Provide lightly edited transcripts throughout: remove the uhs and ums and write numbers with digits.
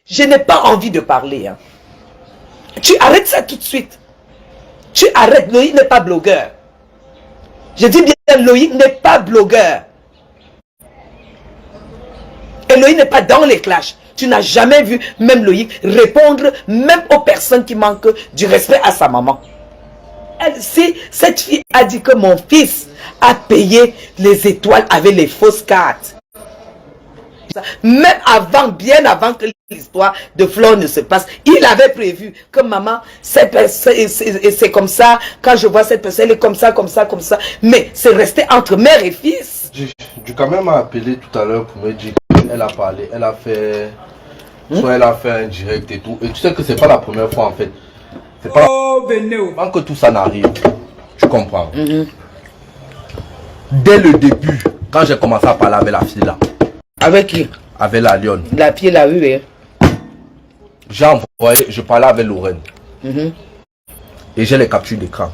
Je n'ai pas envie de parler. Hein. Tu arrêtes ça tout de suite. Tu arrêtes. Loïc n'est pas blogueur. Je dis bien, Loïc n'est pas blogueur. Et Loïc n'est pas dans les clashs. Tu n'as jamais vu même Loïc répondre même aux personnes qui manquent du respect à sa maman. Si cette fille a dit que mon fils a payé les étoiles avec les fausses cartes. Même avant, bien avant que l'histoire de Flore ne se passe, il avait prévu que maman, c'est comme ça, quand je vois cette personne, elle est comme ça, comme ça, comme ça. Mais c'est resté entre mère et fils. J'ai quand même appelé tout à l'heure pour me dire qu'elle a parlé, elle a fait... Soit elle a fait un direct et tout. Et tu sais que c'est pas la première fois en fait. C'est pas avant que tout ça n'arrive. Tu comprends? Dès le début, quand j'ai commencé à parler avec la fille là. Avec qui? Avec la lionne. La fille là, oui. J'ai envoyé, je parlais avec Lorraine. Et j'ai les captures d'écran.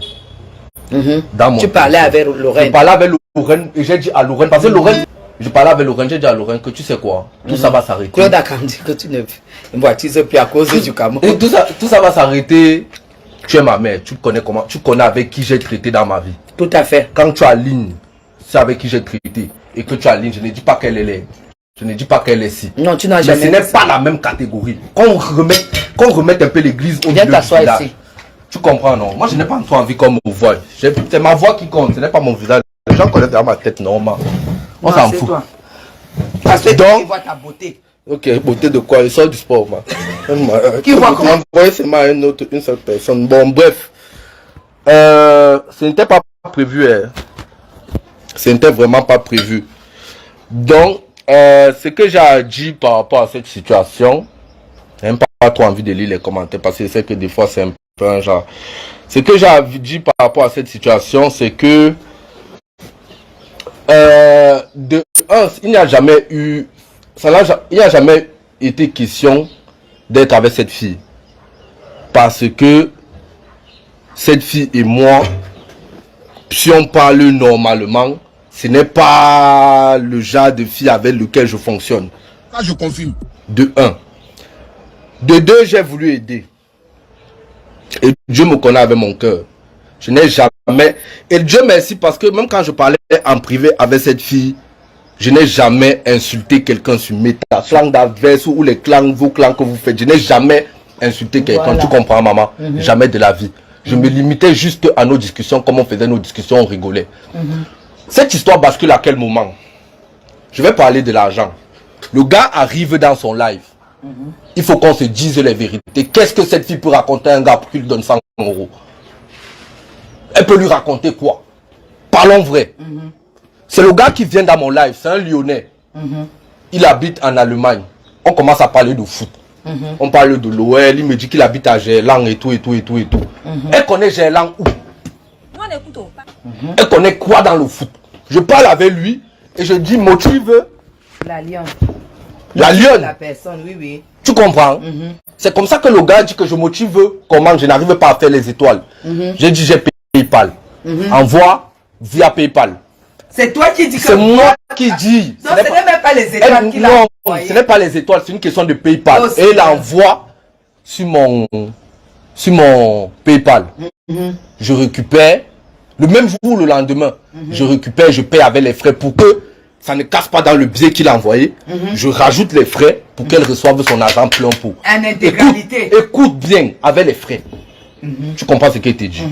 Tu parlais avec Lorraine? Je parlais avec Lorraine et j'ai dit à Lorraine, parce que Lorraine, je parlais avec Lorraine, j'ai dit à Lorraine que tu sais quoi, tout ça va s'arrêter. Claude a dit que tu ne boitises plus à cause du Cameroun. Et tout ça va s'arrêter. Tu es ma mère, tu connais comment, tu connais avec qui j'ai traité dans ma vie. Tout à fait. Quand tu as ligne, c'est avec qui j'ai traité. Et que tu as ligne, je ne dis pas qu'elle est laide. Je ne dis pas qu'elle est si. Non, tu n'as jamais. Mais ce n'est pas la même catégorie. Qu'on remette un peu l'église au milieu du village. Ici. Tu comprends, non? Moi, je n'ai pas envie qu'on me voie. C'est ma voix qui compte, ce n'est pas mon visage. Les gens connaissent dans ma tête, normal. On s'en fout. Toi. Parce que tu vois ta beauté. Ok, beauté de quoi? Il sort du sport, man. Qui voit comment? C'est une seule personne. Bon, bref. Ce n'était pas prévu. Hein. Ce n'était vraiment pas prévu. Donc, ce que j'ai dit par rapport à cette situation, j'ai même pas trop envie de lire les commentaires parce que je sais que des fois c'est un peu un genre. Ce que j'ai dit par rapport à cette situation, c'est que il n'y a jamais eu, il n'y a jamais été question d'être avec cette fille parce que cette fille et moi, si on parle normalement, ce n'est pas le genre de fille avec lequel je fonctionne. Ça, je confirme. De un. De deux, j'ai voulu aider. Et Dieu me connaît avec mon cœur. Je n'ai jamais... Et Dieu merci parce que même quand je parlais en privé avec cette fille, je n'ai jamais insulté quelqu'un sur Meta. Clan d'adverse ou les clans, vos clans que vous faites. Je n'ai jamais insulté quelqu'un. Voilà. Tu comprends, maman? Jamais de la vie. Je me limitais juste à nos discussions. Comme on faisait nos discussions, on rigolait. Cette histoire bascule à quel moment? Je vais parler de l'argent. Le gars arrive dans son live. Il faut qu'on se dise les vérités. Qu'est-ce que cette fille peut raconter à un gars pour qu'il lui donne 100 €? Elle peut lui raconter quoi? Parlons vrai. C'est le gars qui vient dans mon live. C'est un Lyonnais. Il habite en Allemagne. On commence à parler de foot. On parle de l'OL. Il me dit qu'il habite à Gerland et tout et tout et tout et tout. Elle connaît Gerland où? Elle connaît quoi dans le foot? Je parle avec lui et je dis motive la lionne. La lionne. La personne, oui, oui. Tu comprends? C'est comme ça que le gars dit que je motive comment je n'arrive pas à faire les étoiles. J'ai dit j'ai PayPal. Envoie via PayPal. C'est toi qui dis que... C'est moi qui dis. Non, ce n'est même pas les étoiles qu'il a envoyées. Ce n'est pas les étoiles, c'est une question de PayPal. Et il envoie sur mon PayPal. Je récupère. Le même jour, le lendemain, je récupère, je paye avec les frais pour que ça ne casse pas dans le billet qu'il a envoyé. Je rajoute les frais pour qu'elle reçoive son argent plein pot. En intégralité. Écoute bien, avec les frais. Tu comprends ce qu'il te dit?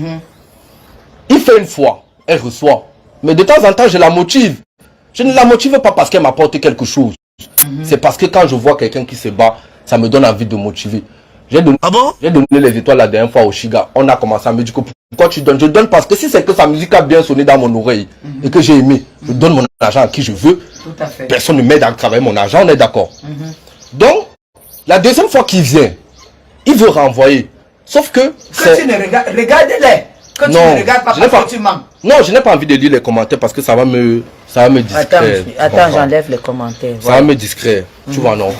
Il fait une fois, elle reçoit. Mais de temps en temps, je la motive. Je ne la motive pas parce qu'elle m'apporte quelque chose. C'est parce que quand je vois quelqu'un qui se bat, ça me donne envie de motiver. J'ai donné les étoiles la dernière fois au Chiga. On a commencé à me dire que pourquoi tu donnes? Je donne parce que si c'est que sa musique a bien sonné dans mon oreille et que j'ai aimé, je donne mon argent à qui je veux. Tout à fait. Personne ne m'aide à travailler mon argent, on est d'accord. Donc, la deuxième fois qu'il vient, il veut renvoyer. Sauf que... tu ne regardes... Regarde-les. Que tu ne regardes pas parce que tu mens. Non, je n'ai pas envie de lire les commentaires parce que ça va me distraire. Attends, j'enlève les commentaires. Ça va me distraire. Tu vois, non?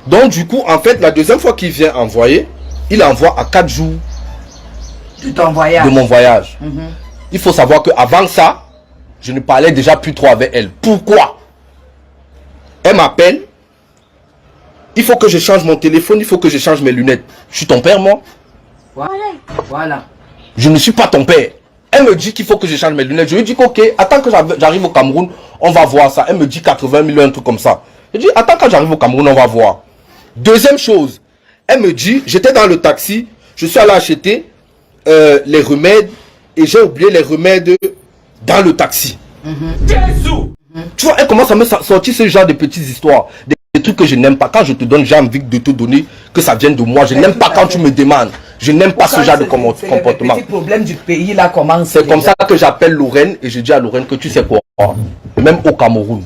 Donc, du coup, en fait, la deuxième fois qu'il vient envoyer, il envoie à 4 jours de mon voyage. Il faut savoir qu'avant ça, je ne parlais déjà plus trop avec elle. Pourquoi? Elle m'appelle. Il faut que je change mon téléphone, il faut que je change mes lunettes. Je suis ton père, moi? Voilà. Je ne suis pas ton père. Elle me dit qu'il faut que je change mes lunettes. Je lui dis ok, attends que j'arrive au Cameroun, on va voir ça. Elle me dit 80 000, un truc comme ça. Je dis attends quand j'arrive au Cameroun, on va voir. Deuxième chose, elle me dit, j'étais dans le taxi, je suis allé acheter les remèdes et j'ai oublié les remèdes dans le taxi. Tu vois, elle commence à me sortir ce genre de petites histoires. Des trucs que je n'aime pas. Quand je te donne, j'ai envie de te donner que ça vienne de moi. Je n'aime pas quand tu me demandes. Je n'aime pas ce genre de comportement. Les problèmes du pays là commencent. C'est comme ça que j'appelle Lorraine et je dis à Lorraine que tu sais quoi. Même au Cameroun,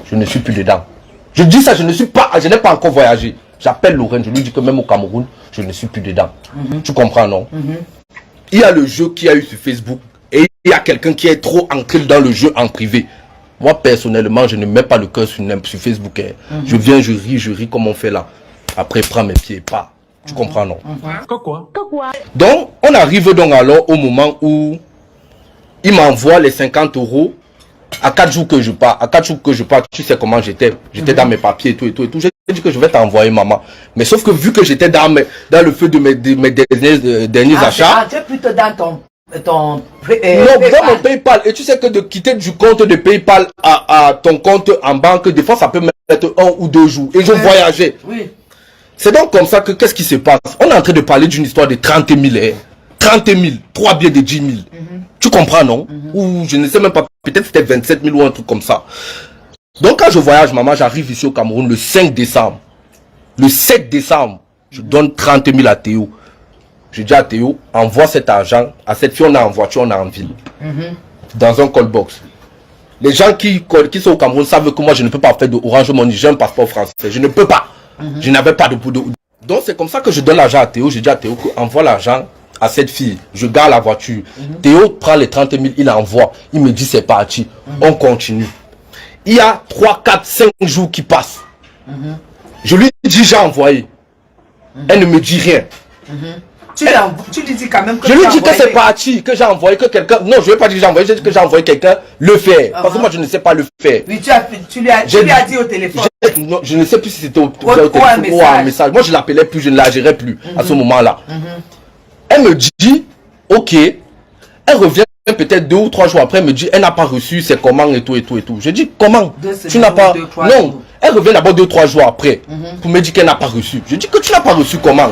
je ne suis plus dedans. Je dis ça, je n'ai pas encore voyagé. J'appelle Lorraine, je lui dis que même au Cameroun, je ne suis plus dedans. Tu comprends, non? Il y a le jeu qu'il y a eu sur Facebook et il y a quelqu'un qui est trop ancré dans le jeu en privé. Moi, personnellement, je ne mets pas le cœur sur Facebook. Je viens, je ris comme on fait là. Après, prends mes pieds et pas. Tu comprends, non? Quoi? Donc, on arrive donc alors au moment où il m'envoie les 50 € à 4 jours que je pars. À 4 jours que je pars, tu sais comment j'étais. J'étais dans mes papiers et tout. J'ai dit que je vais t'envoyer, maman. Mais sauf que vu que j'étais dans le feu de mes derniers achats. Tu es plutôt dans ton non, dans mon PayPal. Et tu sais que de quitter du compte de PayPal à ton compte en banque, des fois ça peut mettre 1 ou 2 jours. Et je voyageais. Oui. C'est donc comme ça que qu'est-ce qui se passe? On est en train de parler d'une histoire de 30 000. 30 000, 3 billets de 10 000. Tu comprends, non? Ou je ne sais même pas, peut-être c'était 27 000 ou un truc comme ça. Donc quand je voyage, maman, j'arrive ici au Cameroun le 5 décembre. Le 7 décembre, je donne 30 000 à Théo. Je dis à Théo, envoie cet argent à cette fille, on est en voiture, on est en ville. Dans un call box. Les gens qui sont au Cameroun savent que moi je ne peux pas faire de Orange Money, j'ai un passeport français. Je ne peux pas. Je n'avais pas de boulot. Donc c'est comme ça que je donne l'argent à Théo. Je dis à Théo envoie l'argent à cette fille. Je garde la voiture. Théo prend les 30 000, il envoie. Il me dit c'est parti. On continue. Il y a 3, 4, 5 jours qui passent. Je lui dis j'ai envoyé. Elle ne me dit rien. Tu lui dis quand même que je lui dis que c'est parti, que j'ai envoyé, que quelqu'un... Non, je ne vais pas dire que j'ai envoyé, je dis que j'ai envoyé quelqu'un le faire. Parce que moi, je ne sais pas le faire. Oui, tu lui as dit au téléphone. Non, je ne sais plus si c'était au téléphone ou un message. Moi, je ne l'appelais plus, je ne la gérais plus à ce moment-là. Elle me dit, ok. Elle revient peut-être 2 ou 3 jours après, elle me dit, elle n'a pas reçu, c'est comment et tout. Je dis, comment? Tu n'as pas... Non, elle revient d'abord 2 ou 3 jours après pour me dire qu'elle n'a pas reçu. Je dis que tu n'as pas reçu comment?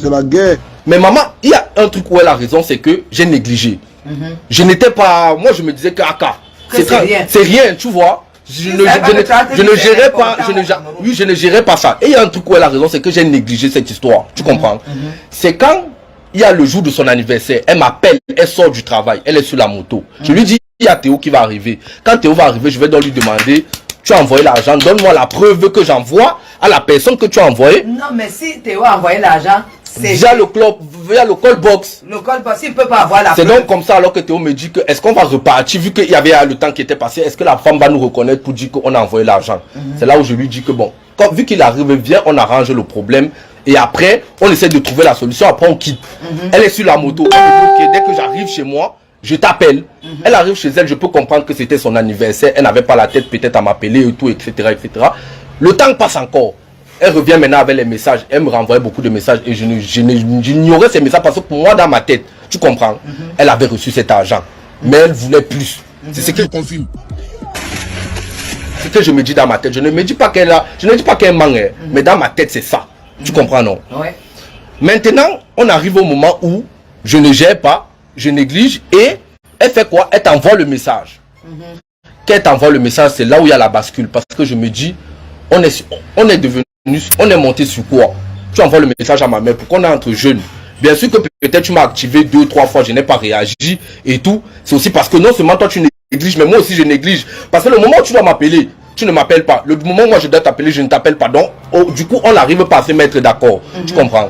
C'est la guerre. Mais maman, il y a un truc où elle a raison, c'est que j'ai négligé. Je n'étais pas... Moi, je me disais que c'est rien, tu vois. Je ne gérais pas... Oui, je ne gérais pas ça. Et il y a un truc où elle a raison, c'est que j'ai négligé cette histoire. Tu comprends? C'est quand il y a le jour de son anniversaire, elle m'appelle, elle sort du travail, elle est sur la moto. Je lui dis, il y a Théo qui va arriver. Quand Théo va arriver, je vais donc lui demander... Tu as envoyé l'argent, donne-moi la preuve que j'envoie à la personne que tu as envoyé. Non, mais si Théo a envoyé l'argent, c'est via le call box. Le call box, il ne peut pas avoir la preuve. C'est donc comme ça alors que Théo me dit que est-ce qu'on va repartir, vu qu'il y avait le temps qui était passé, est-ce que la femme va nous reconnaître pour dire qu'on a envoyé l'argent? C'est là où je lui dis que bon, vu qu'il arrive, viens, on arrange le problème. Et après, on essaie de trouver la solution, après on quitte. Elle est sur la moto. Elle me dit, ok, dès que j'arrive chez moi, je t'appelle. Elle arrive chez elle, je peux comprendre que c'était son anniversaire. Elle n'avait pas la tête peut-être à m'appeler et tout, etc. Le temps passe encore. Elle revient maintenant avec les messages. Elle me renvoie beaucoup de messages et j'ignorais ces messages parce que pour moi, dans ma tête, tu comprends, elle avait reçu cet argent. Mais elle voulait plus. C'est ce que je confirme. C'est ce que je me dis dans ma tête. Je ne me dis pas qu'elle manque, mais dans ma tête, c'est ça. Tu comprends, non? Ouais. Maintenant, on arrive au moment où je ne gère pas. Je néglige et elle fait quoi? Elle t'envoie le message. Quand elle t'envoie le message, c'est là où il y a la bascule. Parce que je me dis, on est monté sur quoi? Tu envoies le message à ma mère pour qu'on est entre jeunes. Bien sûr que peut-être tu m'as activé 2, 3 fois, je n'ai pas réagi et tout. C'est aussi parce que non seulement toi tu négliges, mais moi aussi je néglige. Parce que le moment où tu dois m'appeler, tu ne m'appelles pas. Le moment où moi je dois t'appeler, je ne t'appelle pas. Donc, du coup, on n'arrive pas à se mettre d'accord. Tu comprends?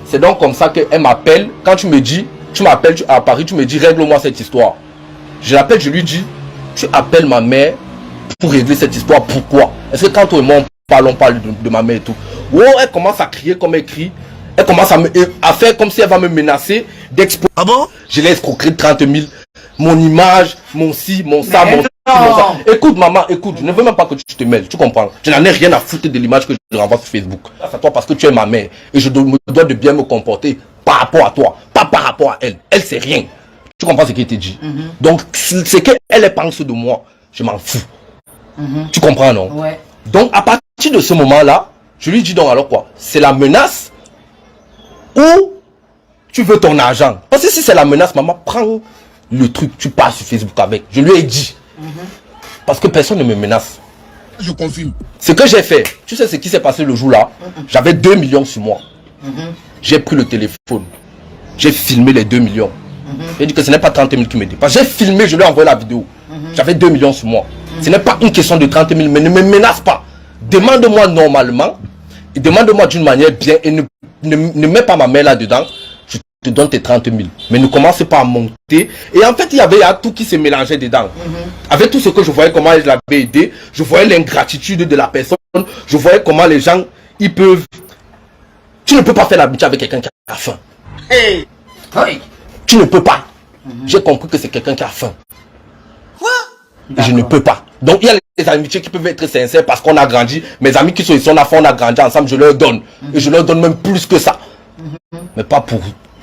C'est donc comme ça qu'elle m'appelle. Quand tu me dis, tu m'appelles à Paris, tu me dis règle-moi cette histoire. Je l'appelle, je lui dis, tu appelles ma mère pour régler cette histoire. Pourquoi? Est-ce que quand toi et moi on parle de ma mère et tout. Oh, elle commence à crier comme elle crie. Elle commence à faire comme si elle va me menacer d'exposer. Ah bon? Je l'ai escroqué 30 000. Mon image, mon ci, mon ça, mon Écoute, maman, écoute, je ne veux même pas que tu te mêles, tu comprends? Je n'en ai rien à foutre de l'image que je renvoie sur Facebook. C'est à toi parce que tu es ma mère et je me dois de bien me comporter par rapport à toi, pas par rapport à elle. Elle, c'est rien. Tu comprends ce qui était dit? Donc, c'est qu'elle pense de moi, je m'en fous. Tu comprends, non? Ouais. Donc, à partir de ce moment-là, je lui dis donc alors quoi? C'est la menace ou tu veux ton argent? Parce que si c'est la menace, maman, prends le truc, tu pars sur Facebook avec. Je lui ai dit. Parce que personne ne me menace. Je confirme. Ce que j'ai fait, tu sais ce qui s'est passé le jour-là? J'avais 2 millions sur moi. J'ai pris le téléphone. J'ai filmé les 2 millions. J'ai dit que ce n'est pas 30 000 qui me dépasse. J'ai filmé, je lui ai envoyé la vidéo. J'avais 2 millions sur moi. Ce n'est pas une question de 30 000, mais ne me menace pas. Demande-moi normalement, et demande-moi d'une manière bien, et ne mets pas ma main là-dedans. Je te donne tes 30 000. Mais ne commence pas à monter. Et en fait, il y avait tout qui se mélangeait dedans. Avec tout ce que je voyais, comment je l'avais aidé, je voyais l'ingratitude de la personne, je voyais comment les gens, ils peuvent... Tu ne peux pas faire l'amitié avec quelqu'un qui a faim. Hey. Tu ne peux pas. J'ai compris que c'est quelqu'un qui a faim. Et je ne peux pas. Donc il y a les amitiés qui peuvent être sincères parce qu'on a grandi. Mes amis qui sont ici, on a grandi ensemble, je leur donne. Et je leur donne même plus que ça. Mais pas pour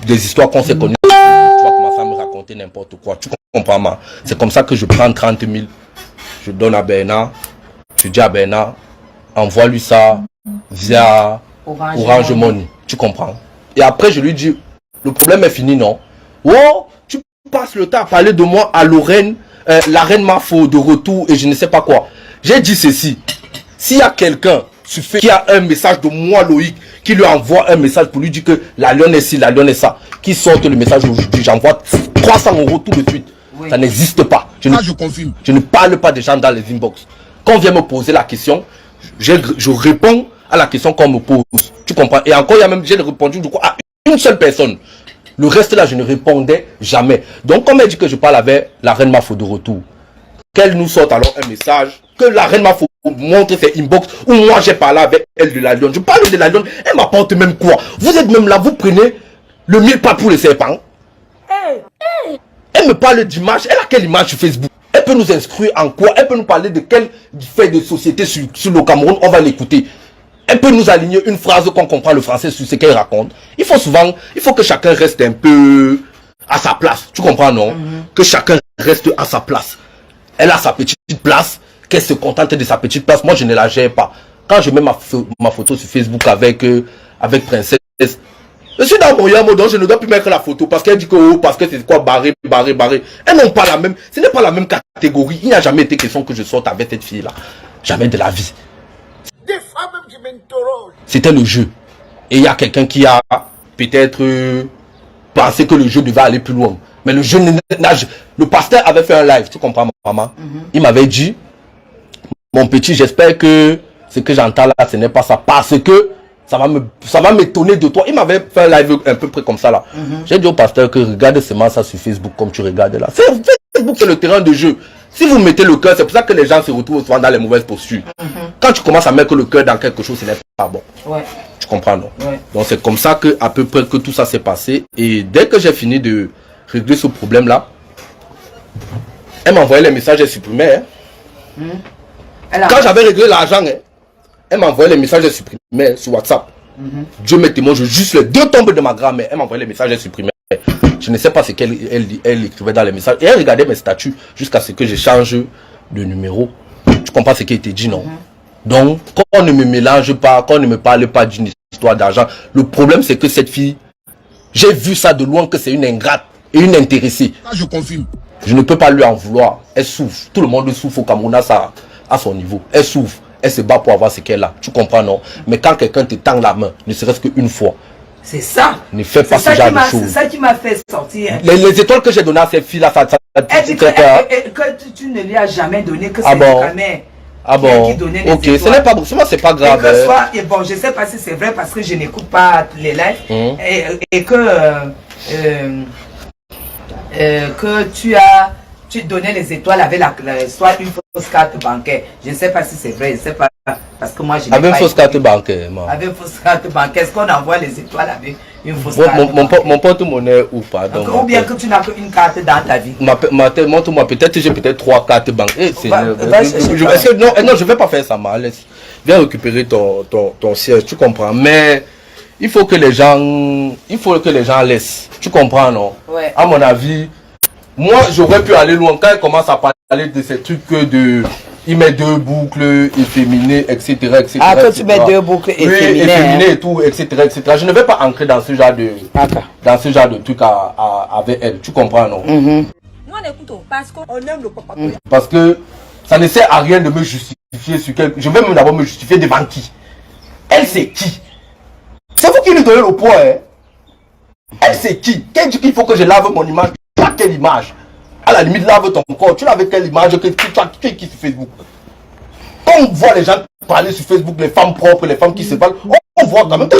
des histoires qu'on s'est connues. Tu vas commencer à me raconter n'importe quoi. Tu comprends, ma? C'est comme ça que je prends 30 000. Je donne à Bernard. Je dis à Bernard, envoie-lui ça via Orange Money. Tu comprends? Et après, je lui dis, le problème est fini, non? Oh, tu passes le temps à parler de moi à Lorraine. La reine m'a fait de retour et je ne sais pas quoi. J'ai dit ceci. S'il y a quelqu'un qui a un message de moi, Loïc, qui lui envoie un message pour lui dire que la lionne est ci, la lionne est ça, qui sorte le message aujourd'hui, j'envoie 300 € tout de suite. Oui. Ça n'existe pas. Je confirme. Je ne parle pas des gens dans les inbox. Quand on vient me poser la question, je réponds à la question qu'on me pose. Tu comprends? Et encore, j'ai répondu du coup à une seule personne. Le reste là, je ne répondais jamais. Donc, comme elle dit que je parle avec la reine Mafo de retour, qu'elle nous sorte alors un message, que la reine Mafo montre ses inbox, où moi j'ai parlé avec elle de la lionne. Je parle de la lionne, elle m'apporte même quoi? Vous êtes même là, vous prenez le 1000 pas pour les serpents. Elle me parle d'image, elle a quelle image sur Facebook? Elle peut nous inscrire en quoi? Elle peut nous parler de quel fait de société sur le Cameroun, on va l'écouter. Elle peut nous aligner une phrase qu'on comprend le français sur ce qu'elle raconte. Il faut que chacun reste un peu à sa place. Tu comprends, non? Que chacun reste à sa place. Elle a sa petite place, qu'elle se contente de sa petite place. Moi, je ne la gère pas. Quand je mets ma photo sur Facebook avec Princesse, je suis dans mon yamo, donc je ne dois plus mettre la photo parce qu'elle dit que parce que c'est quoi barré. Elles n'ont pas la même, ce n'est pas la même catégorie. Il n'y a jamais été question que je sorte avec cette fille-là. Jamais de la vie. C'était le jeu. Et il y a quelqu'un qui a peut-être pensé que le jeu devait aller plus loin. Mais le jeu nage. Le pasteur avait fait un live, tu comprends, maman? Il m'avait dit, mon petit, j'espère que ce que j'entends là, ce n'est pas ça. Parce que ça va m'étonner de toi. Il m'avait fait un live un peu près comme ça là. J'ai dit au pasteur que regarde seulement ça sur Facebook comme tu regardes là. Facebook, c'est le terrain de jeu. Si vous mettez le cœur, c'est pour ça que les gens se retrouvent souvent dans les mauvaises postures. Quand tu commences à mettre le cœur dans quelque chose, ce n'est pas bon. Ouais. Tu comprends, non? Ouais. Donc c'est comme ça que à peu près que tout ça s'est passé. Et dès que j'ai fini de régler ce problème-là, elle m'a envoyé les messages, elle supprimait. Quand j'avais réglé l'argent, elle m'a envoyé les messages, elle supprimait sur WhatsApp. Dieu m'est témoin, je juste les 2 tombes de ma grand-mère. Elle m'a envoyé les messages, elle supprimait. Je ne sais pas ce qu'elle écrivait dans les messages. Et elle regardait mes statuts jusqu'à ce que je change de numéro. Tu comprends ce qui a été dit, non? Donc, quand on ne me mélange pas, quand on ne me parle pas d'une histoire d'argent, le problème c'est que cette fille, j'ai vu ça de loin que c'est une ingrate et une intéressée. Je confirme. Je ne peux pas lui en vouloir. Elle souffre. Tout le monde souffre au Cameroun à son niveau. Elle souffre. Elle se bat pour avoir ce qu'elle a. Tu comprends, non? Mais quand quelqu'un te tend la main, ne serait-ce qu'une fois, c'est ça. Ne fais pas ce genre de choses. C'est ça qui m'a fait sortir. Les étoiles que j'ai données à cette fille-là, ça elle dit que tu ne lui as jamais donné, que c'est ta mère. Ah bon? Qui donnait les ok, ce n'est pas bon. C'est pas grave. Et bon, je sais pas si c'est vrai parce que je n'écoute pas les lives. Et que tu donnais les étoiles avec soit une fausse carte bancaire. Je ne sais pas si c'est vrai, je ne sais pas. Parce que moi, je n'ai Avec pas une fausse écouté. carte bancaire, moi. Avec une fausse carte bancaire. Est-ce qu'on envoie les étoiles avec une fausse Mon, carte mon, bancaire? mon porte-monnaie ou pardon. Ou bien que tu n'as qu'une carte dans ta vie. Montre-moi, peut-être j'ai peut-être 3 cartes bancaires. Va chercher Non, je ne vais pas faire ça, ma laisse. Viens récupérer ton siège, tu comprends. Mais il faut que les gens laissent. Tu comprends, non? Ouais. À mon avis, moi j'aurais pu aller loin quand elle commence à parler de ces trucs de il met 2 boucles efféminées, etc. etc. Ah, que etc. tu mets 2 boucles Oui, efféminées. efféminées et tout, etc., etc. Je ne vais pas entrer dans ce genre de truc avec elle. Tu comprends, non? Mhm. Nous on écoute parce qu'on aime le papa. Parce que ça ne sert à rien de me justifier sur quel... Je vais même d'abord me justifier devant qui? Elle, c'est qui? C'est vous qui lui donnez le poids, hein? Elle, c'est qui? Quel dit qu'il faut que je lave mon image? Tu as quelle image? À la limite, lave ton corps. Tu laves quelle image? Tu es qui sur Facebook? Quand on voit les gens parler sur Facebook, les femmes propres, les femmes qui se parlent, on voit quand même que...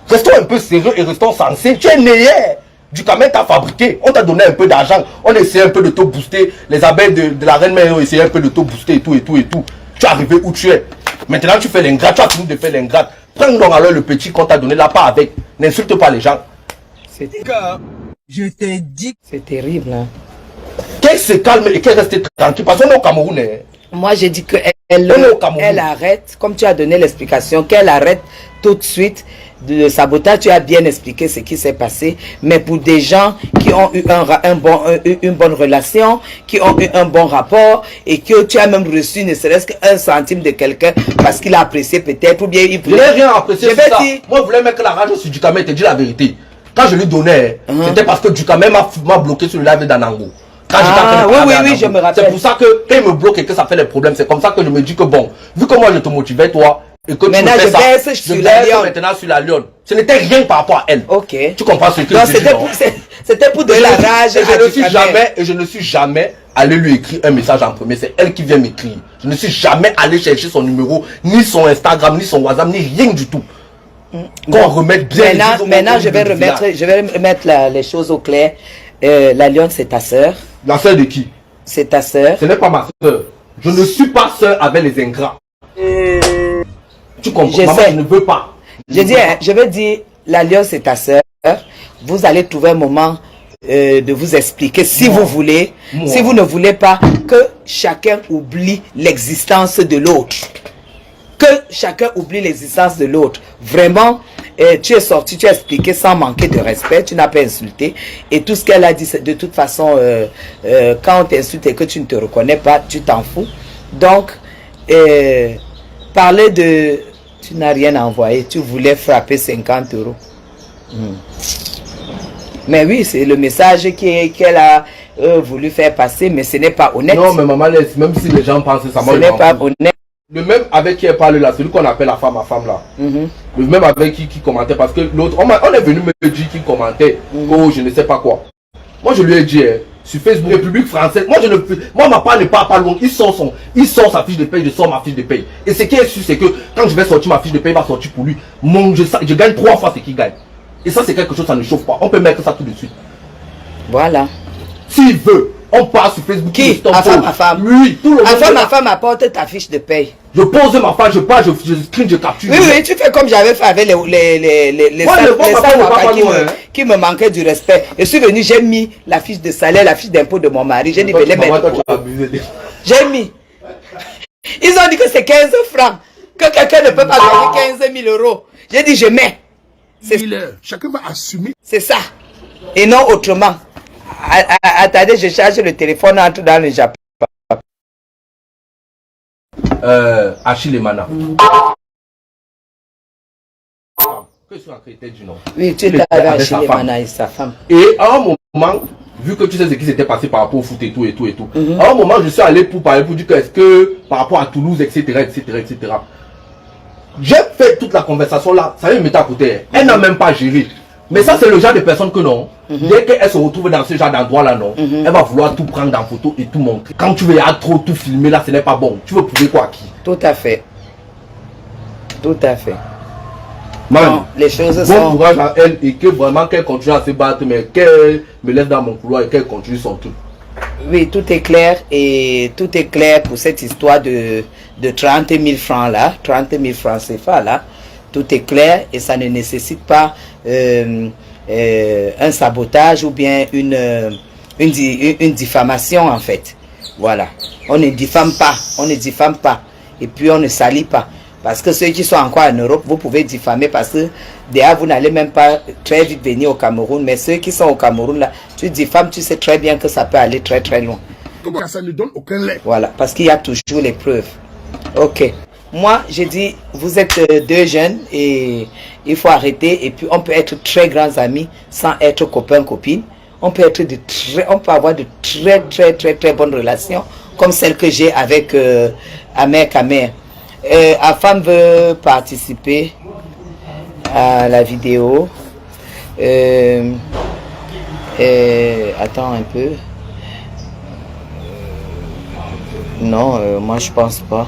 Restons un peu sérieux et restons sensés. Tu es né hier. Du Camet t'a fabriqué. On t'a donné un peu d'argent. On essaie un peu de te booster. Les abeilles de la reine mère ont essayé un peu de te booster et tout et tout et tout. Tu es arrivé où tu es. Maintenant tu fais l'ingrat. Tu as fini de faire l'ingrat. Prends donc alors le petit qu'on t'a donné là, pas avec. N'insulte pas les gens. Je t'ai dit. C'est terrible. Hein. Qu'elle se calme et qu'elle reste tranquille. Parce qu'on est au Cameroun. Hein. Moi, j'ai dit qu'elle arrête, comme tu as donné l'explication, qu'elle arrête tout de suite le sabotage. Tu as bien expliqué ce qui s'est passé. Mais pour des gens qui ont eu une bonne relation, qui ont eu un bon rapport, et que tu as même reçu ne serait-ce qu'un centime de quelqu'un parce qu'il a apprécié peut-être, ou bien il voulait... Je n'ai rien apprécié sur ça. Dire... Moi, je voulais mettre la rage sur Ducamel et te dire la vérité. Quand je lui donnais, c'était parce que Ducamel m'a bloqué sur le live d'Anango. Oui, je me rappelle. C'est pour ça que quand il me bloque et que ça fait les problèmes, c'est comme ça que je me dis que bon, vu que moi je te motivais toi, et que maintenant, tu me fais ça, je baisse maintenant sur la lionne. Ce n'était rien par rapport à elle. Ok. Tu comprends ce que je dis, non? C'était pour donner la rage et je ne suis jamais allé lui écrire un message en premier. C'est elle qui vient m'écrire. Je ne suis jamais allé chercher son numéro, ni son Instagram, ni son WhatsApp, ni rien du tout. Qu'on remette bien. Maintenant, je vais remettre les choses au clair. La lionne, c'est ta sœur. La sœur de qui? C'est ta sœur. Ce n'est pas ma sœur. Je ne suis pas sœur avec les ingrats. Tu comprends? Maman, je ne veux pas. Je vais dire, la lionne, c'est ta sœur. Vous allez trouver un moment de vous expliquer si vous voulez. Si vous ne voulez pas, que chacun oublie l'existence de l'autre. Que chacun oublie l'existence de l'autre. Vraiment, tu es sorti, tu as expliqué sans manquer de respect, tu n'as pas insulté. Et tout ce qu'elle a dit, de toute façon, quand on t'insulte et que tu ne te reconnais pas, tu t'en fous. Donc, parler de... Tu n'as rien envoyé, tu voulais frapper 50 €. Mais oui, c'est le message qu'elle a voulu faire passer, mais ce n'est pas honnête. Non, mais maman, laisse, même si les gens pensent ça, ce n'est pas honnête. Le même avec qui elle parle là, celui qu'on appelle la femme à femme là. Le même avec qui commentait, parce que l'autre, on est venu me dire qu'il commentait, oh je ne sais pas quoi. Moi je lui ai dit, sur Facebook, République française, moi ma part ne part pas loin, il sort sa fiche de paye, je sors ma fiche de paye. Et ce qui est sûr, c'est que quand je vais sortir ma fiche de paye, il va sortir pour lui. Je gagne 3 fois ce qu'il gagne. Et ça c'est quelque chose, ça ne chauffe pas. On peut mettre ça tout de suite. Voilà. S'il veut, on part sur Facebook. Qui? Ma femme. Oui, tout le monde. Ma femme apporte ta fiche de paye. Je pose ma femme, je pars, je screen, je capture. Oui, tu fais comme j'avais fait avec les qui me manquaient du respect. Je suis venu, j'ai mis la fiche de salaire, la fiche d'impôt de mon mari. J'ai dit, venez mettre. J'ai mis. Ils ont dit que c'est 15 francs. Que quelqu'un ne peut pas gagner 15 000 €. J'ai dit, je mets. Chacun va assumer. C'est ça. Et non autrement. Attendez, je charge le téléphone, entre dans le Japon. Achille Mana. Oui, tu es avec Achille Mana et sa femme. Et à un moment, vu que tu sais ce qui s'était passé par rapport au foot et tout, à un moment, je suis allé pour parler, pour dire que est-ce que par rapport à Toulouse, etc. J'ai fait toute la conversation là, ça me mettait à côté. Elle n'a même pas géré. Mais ça, c'est le genre de personne que non. Dès qu'elle se retrouve dans ce genre d'endroit là, non, elle va vouloir tout prendre en photo et tout montrer. Quand tu veux trop tout filmer là, ce n'est pas bon. Tu veux prouver quoi à qui? Tout à fait. Tout à fait. Non, les choses bon sont... courage à elle et que vraiment qu'elle continue à se battre, mais qu'elle me laisse dans mon couloir et qu'elle continue son truc. Oui, tout est clair et tout est clair pour cette histoire de 30 000 francs là, 30 000 francs CFA là. Tout est clair et ça ne nécessite pas un sabotage ou bien une diffamation en fait. Voilà. On ne diffame pas, on ne diffame pas. Et puis on ne salit pas. Parce que ceux qui sont encore en Europe, vous pouvez diffamer parce que déjà vous n'allez même pas très vite venir au Cameroun. Mais ceux qui sont au Cameroun là, tu diffames, tu sais très bien que ça peut aller très très loin. Comment ça ne donne aucun lait? Voilà, parce qu'il y a toujours les preuves. Ok. Moi, j'ai dit, vous êtes deux jeunes et il faut arrêter. Et puis on peut être très grands amis sans être copain-copine. On peut avoir de très bonnes relations comme celle que j'ai avec Amer Kamer. Afam veut participer à la vidéo. Attends un peu. Non, moi je pense pas.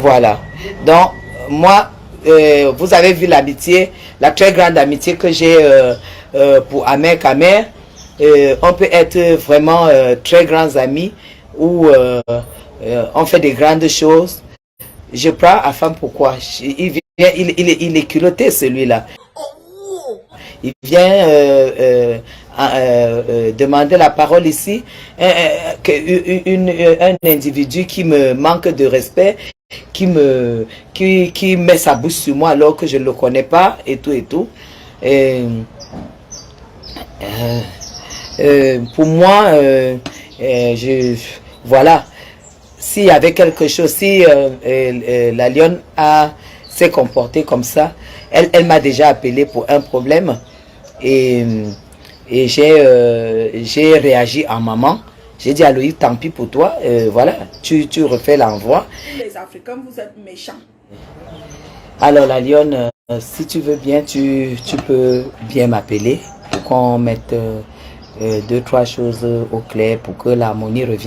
Voilà. Donc, moi, vous avez vu l'amitié, la très grande amitié que j'ai pour Amer Kamer. On peut être vraiment très grands amis où on fait des grandes choses. Je prends Afam pourquoi? Il est culotté celui-là. Il vient demander la parole ici. Un individu qui me manque de respect, qui met sa bouche sur moi alors que je ne le connais pas et tout et tout. Pour moi, voilà, s'il y avait quelque chose, si la lionne s'est comportée comme ça, elle m'a déjà appelé pour un problème et j'ai réagi en maman. J'ai dit à Loïc, tant pis pour toi, voilà, tu refais l'envoi. Les Africains, vous êtes méchants. Alors la lionne, si tu veux bien, tu peux bien m'appeler pour qu'on mette deux, trois choses au clair pour que l'harmonie revienne.